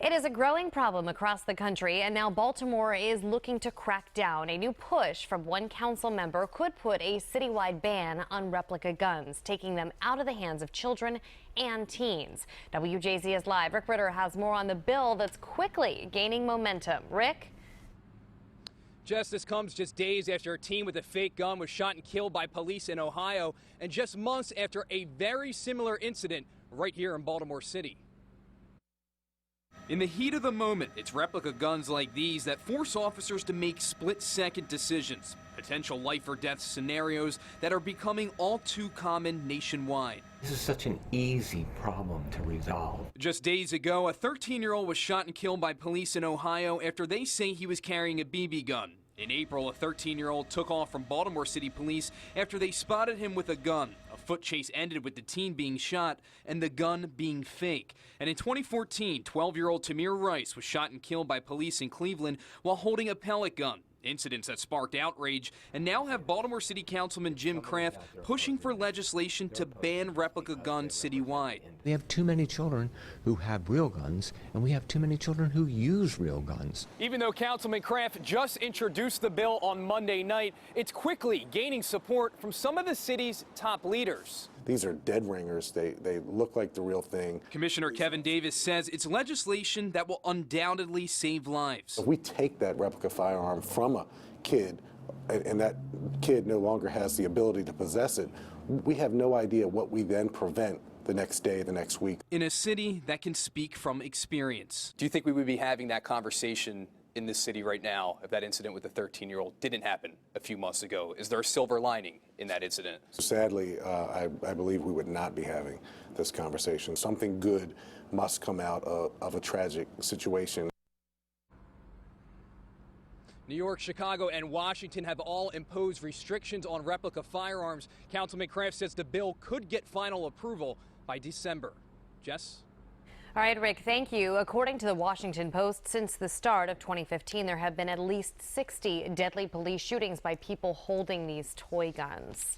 It is a growing problem across the country, and now Baltimore is looking to crack down. A new push from one council member could put a citywide ban on replica guns, taking them out of the hands of children and teens. WJZ is live. Rick Ritter has more on the bill that's quickly gaining momentum. Rick? Jess, this comes just days after a teen with a fake gun was shot and killed by police in Ohio, and just months after a very similar incident right here in Baltimore City. In the heat of the moment, it's replica guns like these that force officers to make split-second decisions, potential life-or-death scenarios that are becoming all too common nationwide. This is such an easy problem to resolve. Just days ago, a 13-year-old was shot and killed by police in Ohio after they say he was carrying a BB gun. In April, a 13-year-old took off from Baltimore City Police after they spotted him with a gun. A foot chase ended with the teen being shot and the gun being fake. And in 2014, 12-year-old Tamir Rice was shot and killed by police in Cleveland while holding a pellet gun. Incidents that sparked outrage and now have Baltimore City Councilman Jim Kraft pushing for legislation to ban replica guns citywide. We have too many children who have real guns, and we have too many children who use real guns. Even though Councilman Kraft just introduced the bill on Monday night, it's quickly gaining support from some of the city's top leaders. These are dead ringers. They look like the real thing. Commissioner Kevin Davis says it's legislation that will undoubtedly save lives. If we take that replica firearm from a kid and that kid no longer has the ability to possess it, we have no idea what we then prevent the next day, the next week. In a city that can speak from experience. Do you think we would be having that conversation in this city right now if that incident with the 13-year-old didn't happen a few months ago? Is there a silver lining in that incident? Sadly, I believe we would not be having this conversation. Something good must come out of a tragic situation. New York, Chicago, and Washington have all imposed restrictions on replica firearms. Councilman Kraft says the bill could get final approval by December. Jess? All right, Rick, thank you. According to the Washington Post, since the start of 2015, there have been at least 60 deadly police shootings by people holding these toy guns.